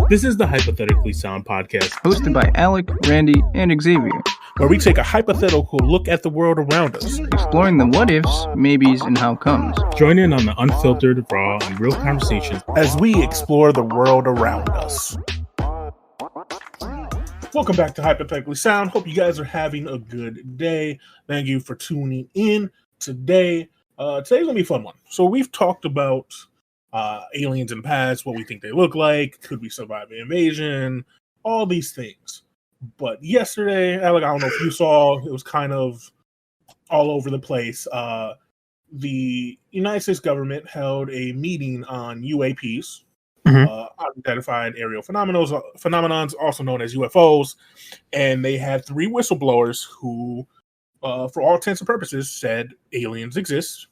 This is the Hypothetically Sound podcast, hosted by Alec, Randy, and Xavier, where we take a hypothetical look at the world around us, exploring the what-ifs, maybes, and how comes. Join in on the unfiltered, raw, and real conversations as we explore the world around us. Welcome back to Hypothetically Sound. Hope you guys are having a good day. Thank you for tuning in today. Today's going to be a fun one. So we've talked about aliens in the past, what we think they look like, could we survive an invasion, all these things. But yesterday, Alec, I don't know if you saw, it was kind of all over the place. The United States government held a meeting on UAPs, Unidentified Aerial Phenomena, also known as UFOs, and they had three whistleblowers who, for all intents and purposes, said aliens exist.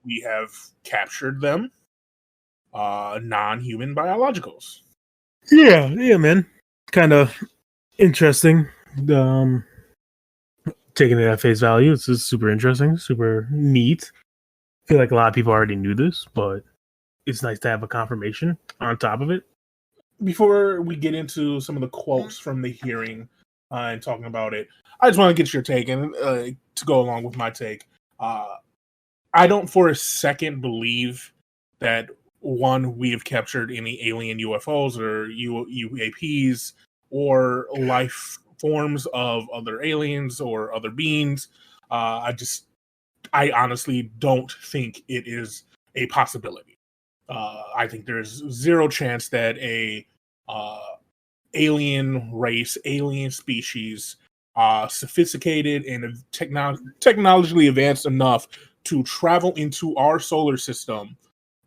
We have captured them, non-human biologicals. Yeah, man. Kind of interesting. Taking it at face value, it's just super interesting, super neat. I feel like a lot of people already knew this, but it's nice to have a confirmation on top of it. Before we get into some of the quotes from the hearing and talking about it, I just want to get your take, and to go along with my take, I don't for a second believe that, one, we have captured any alien UFOs or UAPs or life forms of other aliens or other beings. I honestly don't think it is a possibility. I think there's zero chance that a alien race, alien species, sophisticated and technologically advanced enough to travel into our solar system,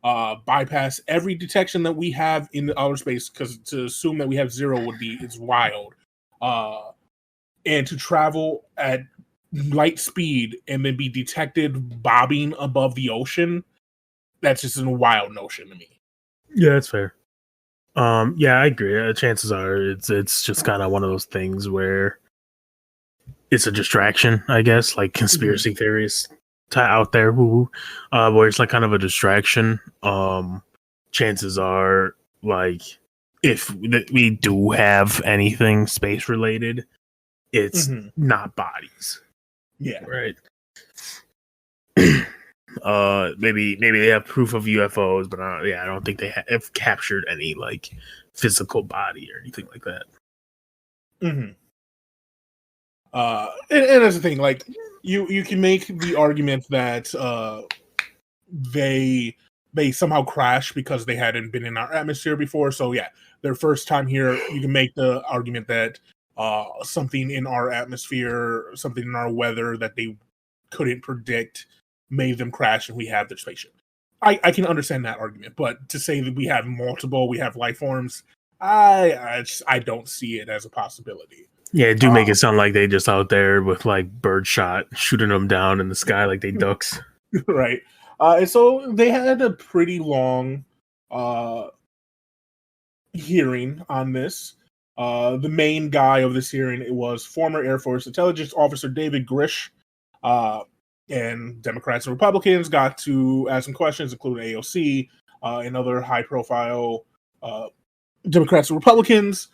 bypass every detection that we have in the outer space, because to assume that we have zero it's wild, and to travel at light speed and then be detected bobbing above the ocean, that's just a wild notion to me. Yeah, that's fair. Yeah, I agree. Chances are it's just kind of one of those things where it's a distraction, I guess, like conspiracy theories out there where it's like kind of a distraction. Chances are, like, if we do have anything space related, it's not bodies. Yeah, right. Maybe they have proof of UFOs, but I don't think they have captured any like physical body or anything like that. And that's the thing, like, you can make the argument that they somehow crashed because they hadn't been in our atmosphere before. So yeah, their first time here, you can make the argument that something in our atmosphere, something in our weather that they couldn't predict made them crash, and we have their spaceship. I can understand that argument, but to say that we have life forms, I don't see it as a possibility. Yeah, do make it sound like they just out there with like birdshot shooting them down in the sky like they ducks. Right. And so they had a pretty long hearing on this. The main guy of this hearing, it was former Air Force Intelligence Officer David Grusch, and Democrats and Republicans got to ask some questions, including AOC and other high-profile Democrats and Republicans.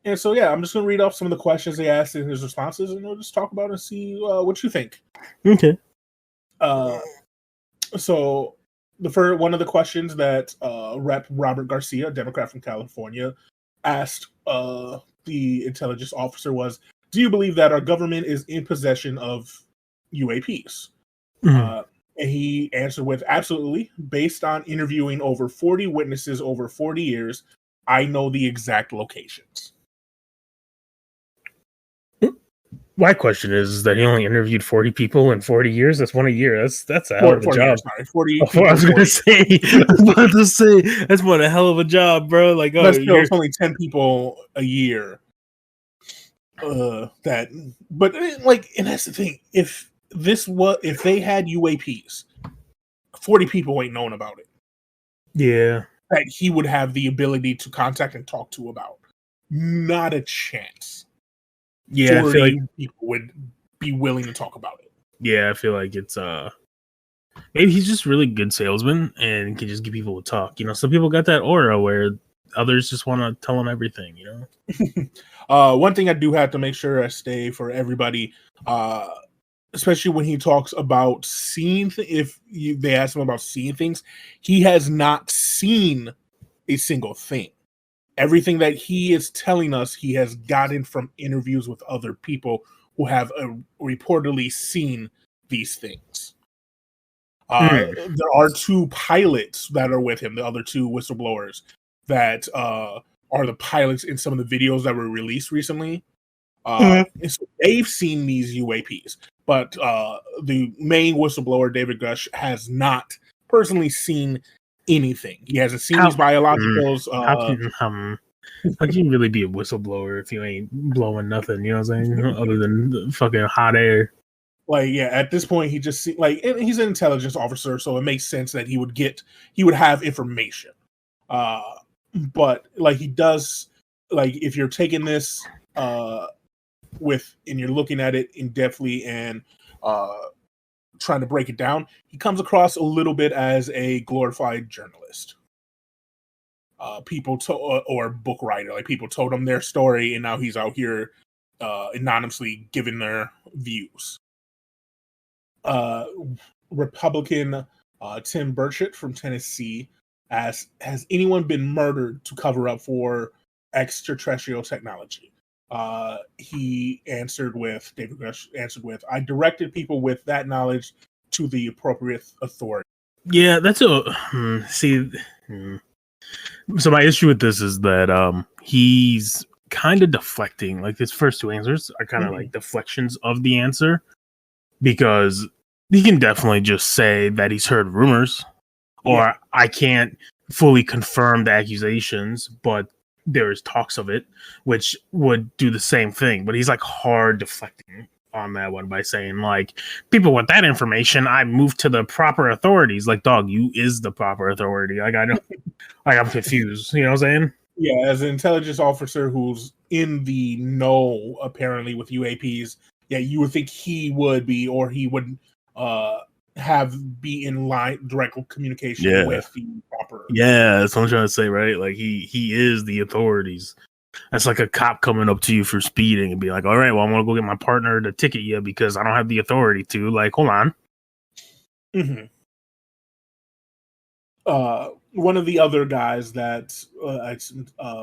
And so, yeah, I'm just going to read off some of the questions they asked and his responses, and we'll just talk about it and see what you think. Okay. So, one of the questions that Rep. Robert Garcia, a Democrat from California, asked the intelligence officer was, do you believe that our government is in possession of UAPs? And he answered with, absolutely. Based on interviewing over 40 witnesses over 40 years, I know the exact locations. My question is that he only interviewed 40 people in 40 years. That's one a year. That's a hell of a job. 40. I was about to say that's one a hell of a job, bro. Like, it's only 10 people a year. And that's the thing. If they had UAPs, 40 people ain't known about it. Yeah, that he would have the ability to contact and talk to about. Not a chance. Yeah, I feel like people would be willing to talk about it. Yeah, I feel like it's maybe he's just really good salesman and can just get people to talk. You know, some people got that aura where others just want to tell him everything, you know. One thing I do have to make sure I stay for everybody, especially when he talks about seeing. They ask him about seeing things, he has not seen a single thing. Everything that he is telling us, he has gotten from interviews with other people who have reportedly seen these things. There are 2 pilots that are with him, the other 2 whistleblowers that are the pilots in some of the videos that were released recently. And so they've seen these UAPs, but the main whistleblower, David Grusch, has not personally seen anything. He hasn't seen these biologicals. How can you really be a whistleblower if you ain't blowing nothing? You know what I'm saying? Other than the fucking hot air. Like, yeah, at this point, he just like, and he's an intelligence officer, so it makes sense that he would have information. But like, he does, like, if you're taking this and you're looking at it in depthly and trying to break it down, he comes across a little bit as a glorified journalist. Or book writer. Like, people told him their story, and now he's out here anonymously giving their views. Republican Tim Burchett from Tennessee asks, has anyone been murdered to cover up for extraterrestrial technology? David Grusch answered with, I directed people with that knowledge to the appropriate authority. Yeah, that's So my issue with this is that he's kind of deflecting. Like, his first 2 answers are kind of like deflections of the answer, because he can definitely just say that he's heard rumors, or I can't fully confirm the accusations, but there is talks of it, which would do the same thing. But he's like hard deflecting on that one by saying, like, people with that information, I moved to the proper authorities. Like, dog, you is the proper authority. Like, I know, like, I'm confused. You know what I'm saying? Yeah, as an intelligence officer who's in the know, apparently, with UAPs, yeah, you would think he would be, or he would be in line direct communication with the proper. Yeah, that's what I'm trying to say, right? Like, he is the authorities. That's like a cop coming up to you for speeding and be like, all right, well, I'm going to go get my partner to ticket you because I don't have the authority to. Like, hold on. One of the other guys that I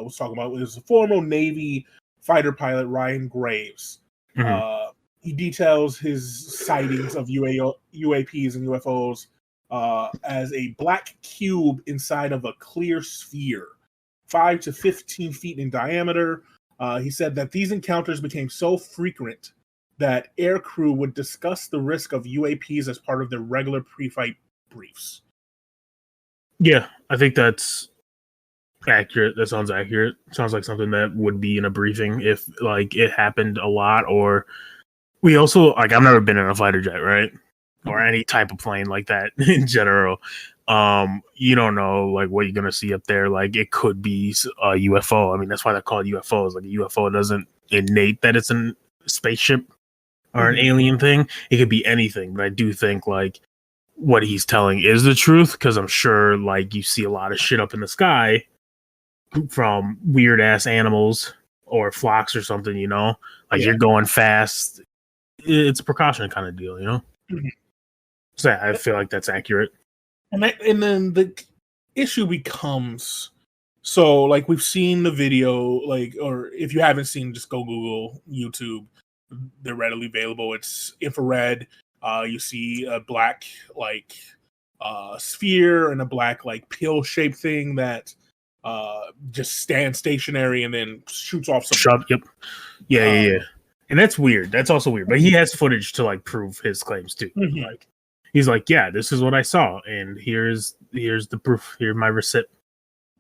was talking about was a former Navy fighter pilot, Ryan Graves. He details his sightings of UAPs and UFOs as a black cube inside of a clear sphere, 5 to 15 feet in diameter. He said that these encounters became so frequent that air crew would discuss the risk of UAPs as part of their regular pre-flight briefs. Yeah, I think that's accurate. That sounds accurate. Sounds like something that would be in a briefing if, like, it happened a lot. Or we also, like, I've never been in a fighter jet, right? Or any type of plane like that in general. You don't know, like, what you're gonna see up there. Like, it could be a UFO. I mean, that's why they're called UFOs. Like, a UFO doesn't innate that it's a spaceship or an alien thing. It could be anything. But I do think, like, what he's telling is the truth, because I'm sure, like, you see a lot of shit up in the sky from weird ass animals or flocks or something, you know, like, you're going fast. It's a precaution kind of deal, you know. So I feel like that's accurate. And then the issue becomes, so, like, we've seen the video, like, or if you haven't seen, just go Google, YouTube. They're readily available. It's infrared. You see a black, like, sphere and a black, like, pill-shaped thing that just stands stationary and then shoots off some. Yeah. And that's weird. That's also weird. But he has footage to, like, prove his claims too. Like, he's like, yeah, this is what I saw, and here's the proof. Here's my receipt.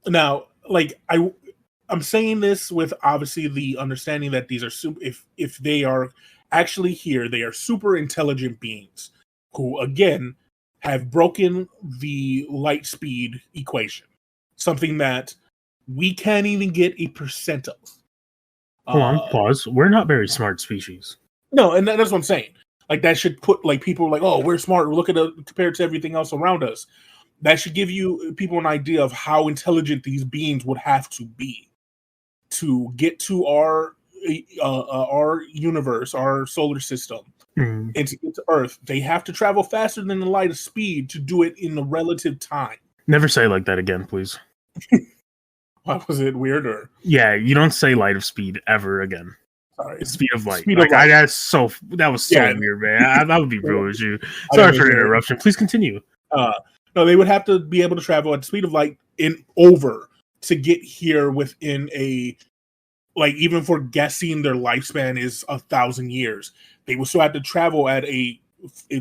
Now, like, I'm saying this with obviously the understanding that these are if they are actually here, they are super intelligent beings who, again, have broken the light speed equation, something that we can't even get a percent of. Hold on, pause. We're not very smart species. No, and that's what I'm saying. Like, that should put, like, people like, oh, we're smart. Look at it compared to everything else around us. that should give people an idea of how intelligent these beings would have to be to get to our universe, our solar system, and to get to Earth. They have to travel faster than the light of speed to do it in the relative time. Never say like that again, please. Why was it weird? Or yeah, you don't say light of speed ever again. sorry, Speed of light. Speed of light. That was so weird, man. I would be rude with you. Sorry for the interruption. Please continue. No, they would have to be able to travel at the speed of light over to get here within even for guessing their lifespan is 1,000 years. They will still have to travel at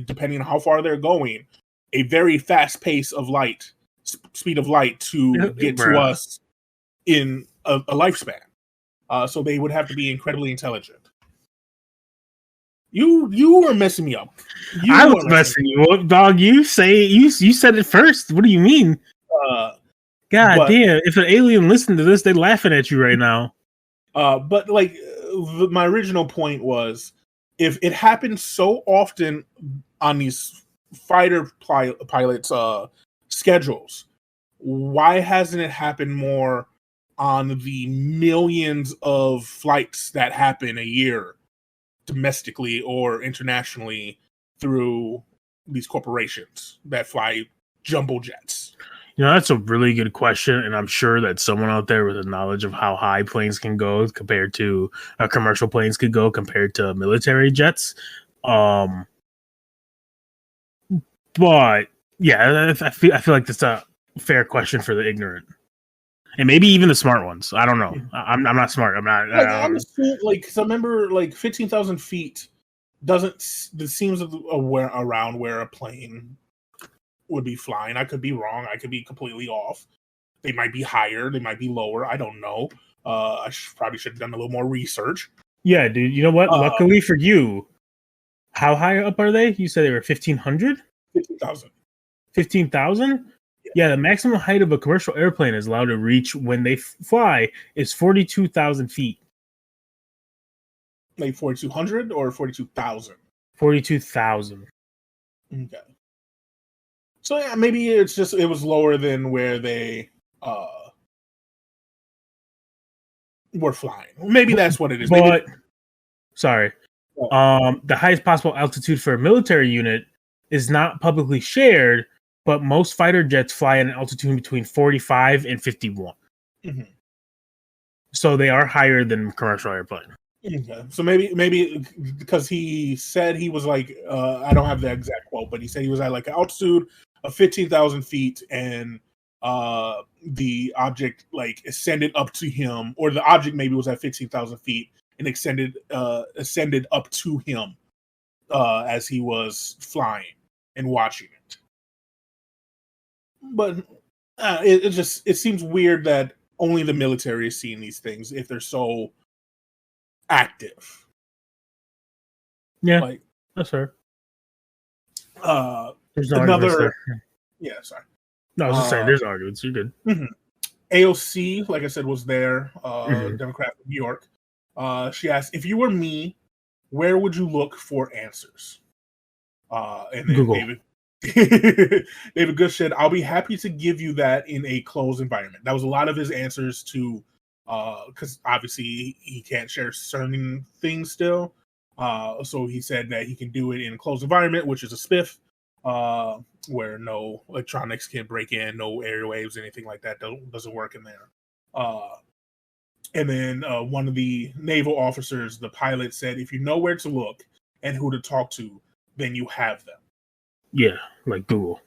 depending on how far they're going, a very fast pace of light, speed of light to get to us in a lifespan. So they would have to be incredibly intelligent. You are messing me up. I was messing you up, dog. You said it first. What do you mean? God damn! If an alien listened to this, they're laughing at you right now. But my original point was, if it happens so often on these fighter pilots' schedules, why hasn't it happened more on the millions of flights that happen a year, domestically or internationally, through these corporations that fly jumbo jets? That's a really good question, and I'm sure that someone out there with a knowledge of how high planes can go compared to commercial planes could go compared to military jets. But yeah, I feel like that's a fair question for the ignorant, and maybe even the smart ones. I don't know. I'm not smart. I'm not. I'm assuming, because I remember 15,000 feet seems around where a plane would be flying. I could be wrong. I could be completely off. They might be higher. They might be lower. I don't know. I probably should have done a little more research. Yeah, dude. You know what? Luckily for you, how high up are they? You said they were 1,500? 15,000. 15,000? Yeah, the maximum height of a commercial airplane is allowed to reach when they fly is 42,000 feet. Like 4,200 or 42,000? 42,000. Okay. So yeah, maybe it was lower than where they were flying. Maybe that's what it is. But sorry. The highest possible altitude for a military unit is not publicly shared, but most fighter jets fly at an altitude between 45 and 51. Mm-hmm. So they are higher than commercial airplane. Okay. So maybe because he said he was I don't have the exact quote, but he said he was at an altitude of 15,000 feet, and the object ascended up to him, or the object maybe was at 15,000 feet and ascended up to him as he was flying and watching it. But it seems weird that only the military is seeing these things if they're so active. Yeah, that's fair. There's another. Yeah, sorry. No, I was just saying, there's arguments. You're good. Mm-hmm. AOC, like I said, was there. Democrat from New York. She asked, if you were me, where would you look for answers? And then Google. David Grusch said, I'll be happy to give you that in a closed environment. That was a lot of his answers to, because obviously he can't share certain things still. So he said that he can do it in a closed environment, which is a spiff, where no electronics can break in, no airwaves, anything like that doesn't work in there. And then one of the naval officers, the pilot, said, if you know where to look and who to talk to, then you have them. Yeah, like Google.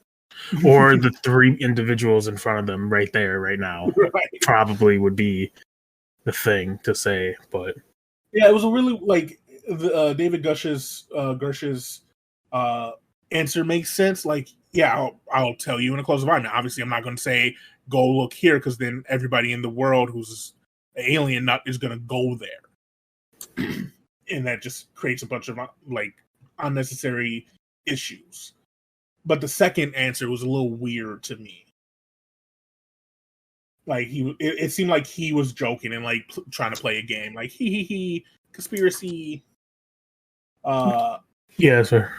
Or the three individuals in front of them right there, right now. Right. Probably would be the thing to say, but... Yeah, it was a really, David Grusch's answer makes sense. I'll tell you in a closed environment. Obviously, I'm not going to say, go look here, because then everybody in the world who's an alien nut is going to go there. And that just creates a bunch of, unnecessary issues. But the second answer was a little weird to me. It seemed like he was joking and trying to play a game. He conspiracy. Yeah, sir.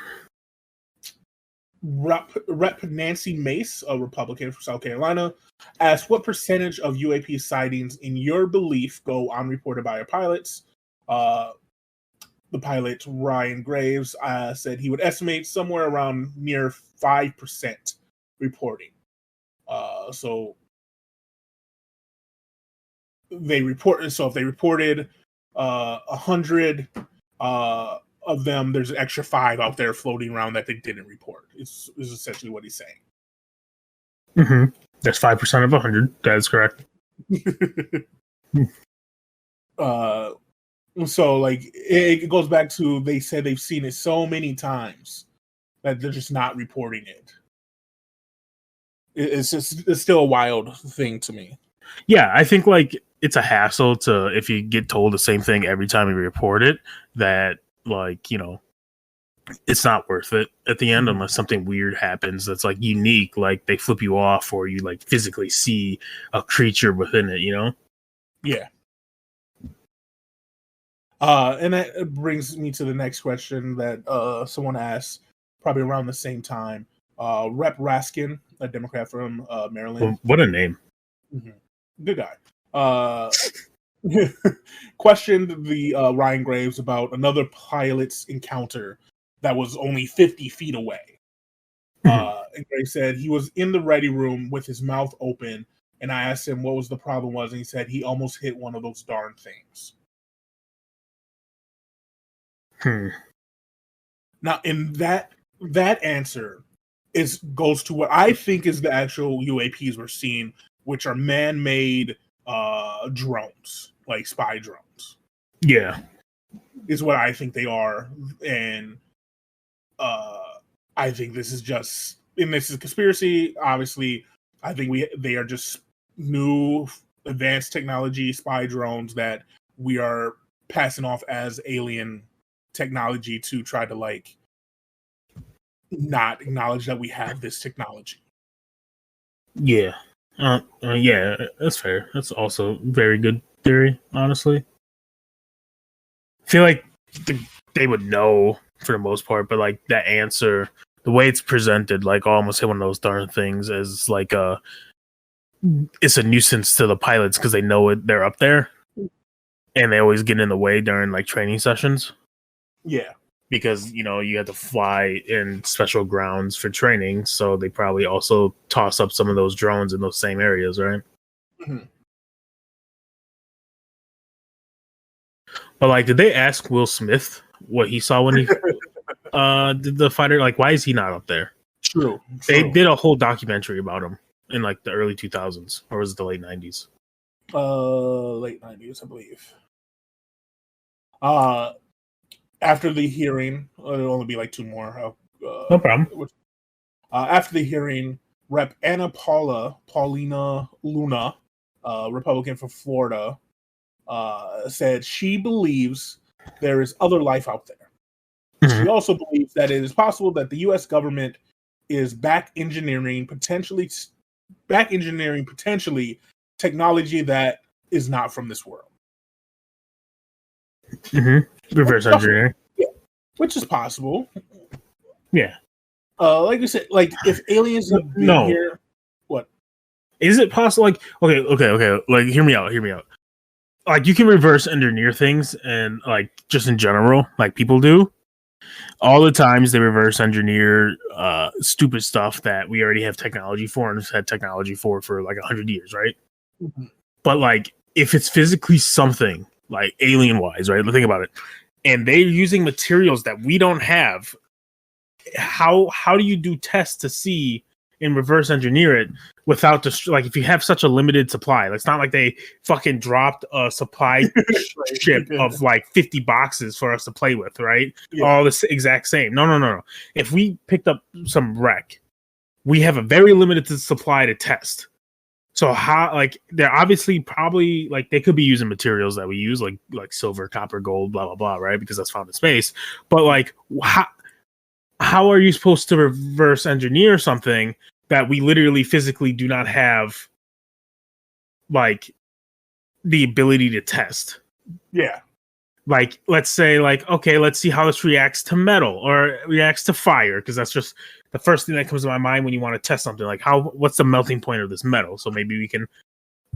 Rep Nancy Mace, a Republican from South Carolina, asked what percentage of UAP sightings, in your belief, go unreported by our pilots. The pilot, Ryan Graves, said he would estimate somewhere around near 5% reporting. So they report. So if they reported 100 of them, there's an extra 5 out there floating around that they didn't report. Is essentially what he's saying. Mm-hmm. That's 5% of 100. That is correct. So like it goes back to, they said they've seen it so many times that they're just not reporting it. It's still a wild thing to me. Yeah, I think like it's a hassle to, if you get told the same thing every time you report it, that like, you know, it's not worth it at the end unless something weird happens that's like unique, like they flip you off or you like physically see a creature within it, you know? Yeah. And that brings me to the next question that someone asked probably around the same time. Rep Raskin, a Democrat from Maryland. Well, what a name. Mm-hmm. Good guy. Questioned the Ryan Graves about another pilot's encounter that was only 50 feet away. And Graves said he was in the ready room with his mouth open, and I asked him what was the problem was, and he said he almost hit one of those darn things. Now, in that answer goes to what I think is the actual UAPs we're seeing, which are man-made drones, like spy drones. Yeah, is what I think they are, and I think this is just, and this is a conspiracy. Obviously, I think they are just new, advanced technology spy drones that we are passing off as alien technology to try to like not acknowledge that we have this technology. Yeah. Yeah, that's fair. That's also very good theory, honestly. I feel like they would know for the most part, but like that answer, the way it's presented, like almost hit one of those darn things as like it's a nuisance to the pilots because they know they're up there and they always get in the way during like training sessions. Yeah. Because, you know, you have to fly in special grounds for training, so they probably also toss up some of those drones in those same areas, right? Mm-hmm. But, like, did they ask Will Smith what he saw when he did the fighter? Like, why is he not up there? True. They did a whole documentary about him in, like, the early 2000s, or was it the late 90s? Late 90s, I believe. After the hearing, it'll only be like 2 more. No problem. After the hearing, Rep. Paulina Luna, Republican from Florida, said she believes there is other life out there. Mm-hmm. She also believes that it is possible that the U.S. government is back engineering potentially technology that is not from this world. Mm-hmm. Reverse engineering. Yeah, which is possible. Yeah. Like you said, like if aliens have been here, what? Is it possible? Like, okay. Like, hear me out. Like, you can reverse engineer things, and like just in general, like people do. All the times they reverse engineer stupid stuff that we already have technology for and have had technology for like 100 years, right? Mm-hmm. But like, if it's physically something like alien wise, right? Think about it. And they're using materials that we don't have. How do you do tests to see and reverse engineer it without like if you have such a limited supply? It's not like they fucking dropped a supply ship of like 50 boxes for us to play with, right? Yeah. All the exact same. No. If we picked up some wreck, we have a very limited supply to test. So how, like, they're obviously probably like they could be using materials that we use like silver, copper, gold, blah blah blah, right? Because that's found in space. But like, how are you supposed to reverse engineer something that we literally physically do not have, like, the ability to test? Yeah. Like, let's say, like, okay, let's see how this reacts to metal or reacts to fire, because that's just the first thing that comes to my mind when you want to test something. Like, what's the melting point of this metal? So maybe we can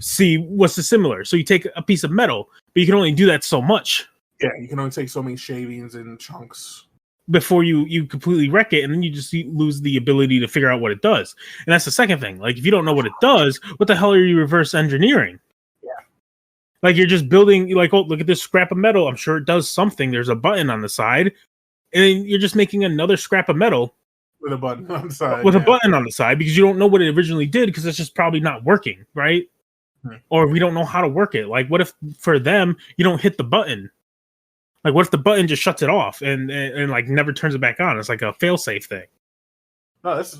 see what's the similar. So you take a piece of metal, but you can only do that so much. Yeah, you can only take so many shavings and chunks Before you completely wreck it, and then you just lose the ability to figure out what it does. And that's the second thing. Like, if you don't know what it does, what the hell are you reverse engineering? Like, you're just building, you're like, oh, look at this scrap of metal. I'm sure it does something. There's a button on the side. And then you're just making another scrap of metal with a button on the side. A button on the side, because you don't know what it originally did, because it's just probably not working, right? Or we don't know how to work it. Like, what if for them, you don't hit the button? Like, what if the button just shuts it off and like never turns it back on? It's like a fail-safe thing. No, that's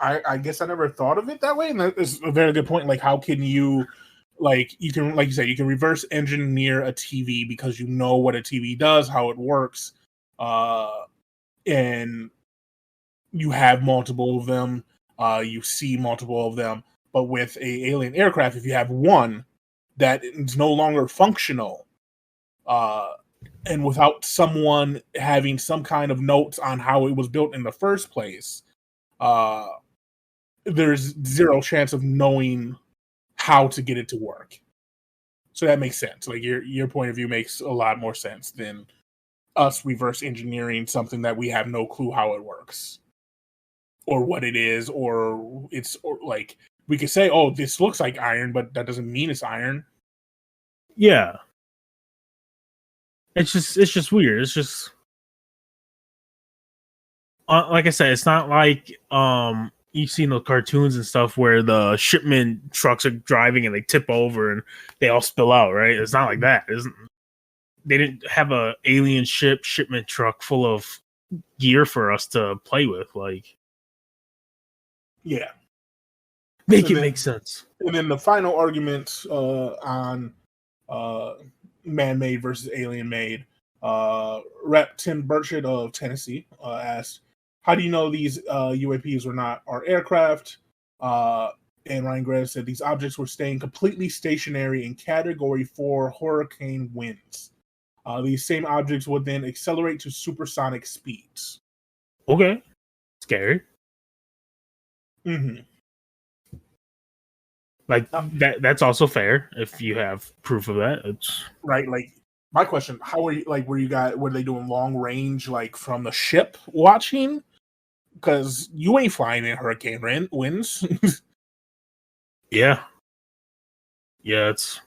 I guess I never thought of it that way. And that is a very good point. Like, how can you... Like, you can, like you said, you can reverse engineer a TV because you know what a TV does, how it works, and you have multiple of them. You see multiple of them, but with a alien aircraft, if you have one that is no longer functional, and without someone having some kind of notes on how it was built in the first place, there's zero chance of knowing how to get it to work. So that makes sense. Like, your point of view makes a lot more sense than us reverse engineering something that we have no clue how it works or what it is, or like, we could say, oh, this looks like iron, but that doesn't mean it's iron. Yeah. It's just weird. It's just like I said, it's not like you've seen those cartoons and stuff where the shipment trucks are driving and they tip over and they all spill out, right? It's not like that. They didn't have a alien shipment truck full of gear for us to play with. Like, yeah, make sense. And then the final argument on man-made versus alien-made, Rep. Tim Burchett of Tennessee asked, how do you know these UAPs were not our aircraft? And Ryan Grant said these objects were staying completely stationary in Category 4 hurricane winds. These same objects would then accelerate to supersonic speeds. Okay. Scary. Mm-hmm. Like, that's also fair if you have proof of that. It's right. Like, my question, how were you, like, were they doing long range, like, from the ship watching? Because you ain't flying in hurricane winds. Yeah, it's...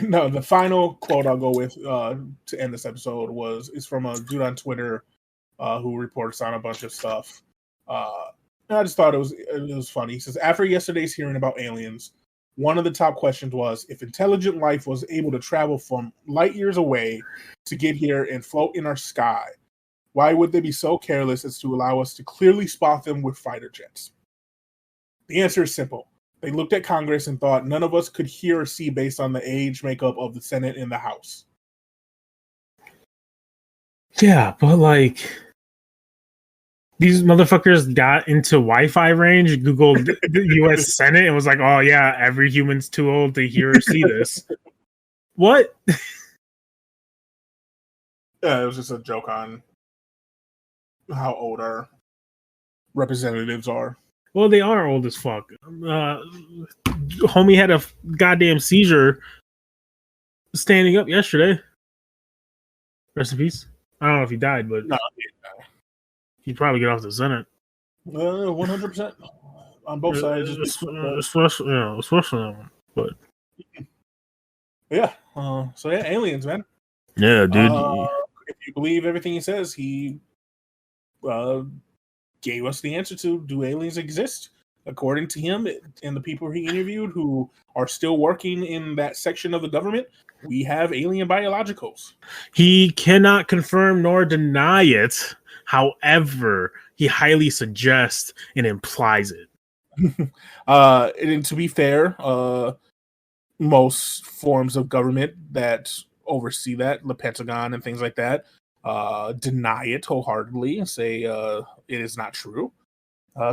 No, the final quote I'll go with to end this episode is from a dude on Twitter who reports on a bunch of stuff. I just thought it was funny. He says, after yesterday's hearing about aliens, one of the top questions was if intelligent life was able to travel from light years away to get here and float in our sky, why would they be so careless as to allow us to clearly spot them with fighter jets? The answer is simple. They looked at Congress and thought none of us could hear or see based on the age makeup of the Senate and the House. Yeah, but like, these motherfuckers got into Wi-Fi range, Googled the U.S. Senate, and was like, oh yeah, every human's too old to hear or see this. What? Yeah, it was just a joke on how old our representatives are. Well, they are old as fuck. Homie had a goddamn seizure standing up yesterday. Rest in peace. I don't know if he died, but no, he'd probably get off the Senate. 100% on both sides. Especially that one. But yeah, so yeah, aliens, man. Yeah, dude. If you believe everything he says, he gave us the answer to, do aliens exist? According to him and the people he interviewed who are still working in that section of the government, we have alien biologicals. He cannot confirm nor deny it. However, he highly suggests and implies it. And to be fair, most forms of government that oversee that, the Pentagon and things like that, deny it wholeheartedly and say it is not true.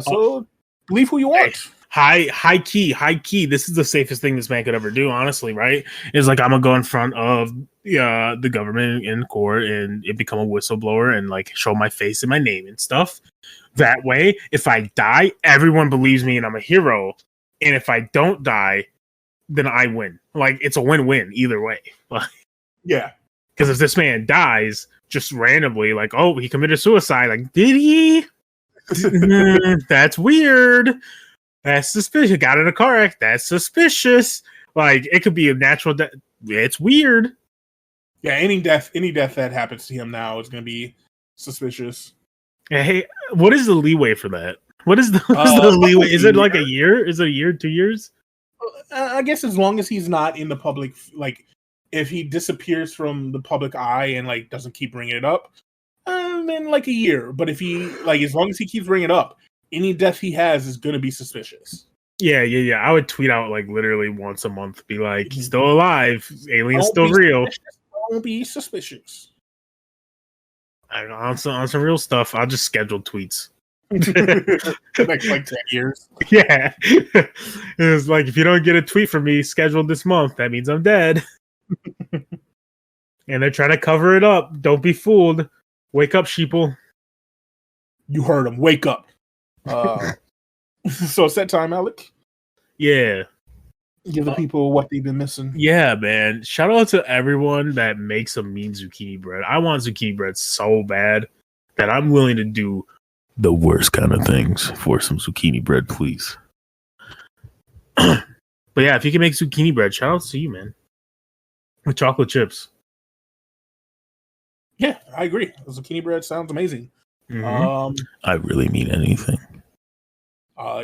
So believe who you want. high key. This is the safest thing this man could ever do, honestly, right? Is like, I'm gonna go in front of the government in court and become a whistleblower and like show my face and my name and stuff. That way, if I die, everyone believes me and I'm a hero. And if I don't die, then I win. Like, it's a win-win either way. Yeah. Because if this man dies just randomly, like, oh, he committed suicide, like, did he? That's weird. That's suspicious. Got in a car wreck. That's suspicious. Like, it could be a natural death. It's weird. Yeah, any death that happens to him now is going to be suspicious. Hey, what is the leeway for that? What is the leeway? Is it like a year? Is it a year, 2 years? I guess as long as he's not in the public, like, if he disappears from the public eye and like doesn't keep bringing it up, then like a year. But if he, like, as long as he keeps bringing it up, any death he has is going to be suspicious. Yeah. I would tweet out like literally once a month, be like, he's still alive, alien's still real. Don't be suspicious. I don't know, on some real stuff, I'll just schedule tweets. Next like 10 years. Yeah. It's like, if you don't get a tweet from me scheduled this month, that means I'm dead. And they're trying to cover it up. Don't be fooled. Wake up, sheeple. You heard him. Wake up. So set time, Alec. Yeah. Give the people what they've been missing. Yeah, man. Shout out to everyone that makes a mean zucchini bread. I want zucchini bread so bad that I'm willing to do the worst kind of things for some zucchini bread, please. But yeah, if you can make zucchini bread, shout out to you, man. With chocolate chips. Yeah, I agree. The zucchini bread sounds amazing. Mm-hmm. I really mean anything.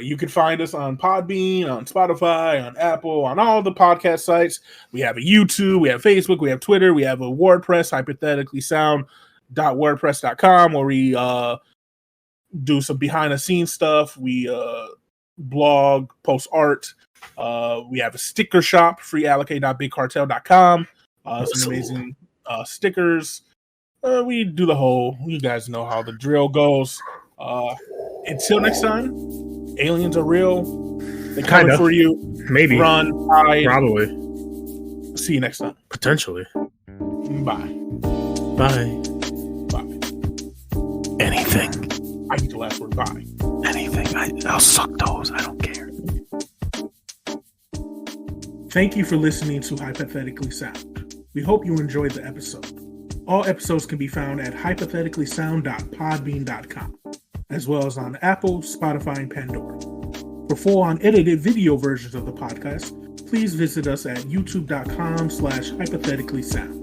You can find us on Podbean, on Spotify, on Apple, on all the podcast sites. We have a YouTube, we have Facebook, we have Twitter, we have a WordPress, hypotheticallysound.wordpress.com, where we do some behind the scenes stuff. We blog, post art. We have a sticker shop, freeallocate.bigcartel.com. Some amazing stickers. We do the whole, you guys know how the drill goes. Until next time, aliens are real. They come for you. Maybe. Run, hide. Probably. See you next time. Potentially. Bye. Bye. Bye. Anything. I need the last word. Bye. Anything. I'll suck toes. I don't care. Thank you for listening to Hypothetically Sound. We hope you enjoyed the episode. All episodes can be found at hypotheticallysound.podbean.com, as well as on Apple, Spotify, and Pandora. For full unedited video versions of the podcast, please visit us at youtube.com/hypotheticallysound.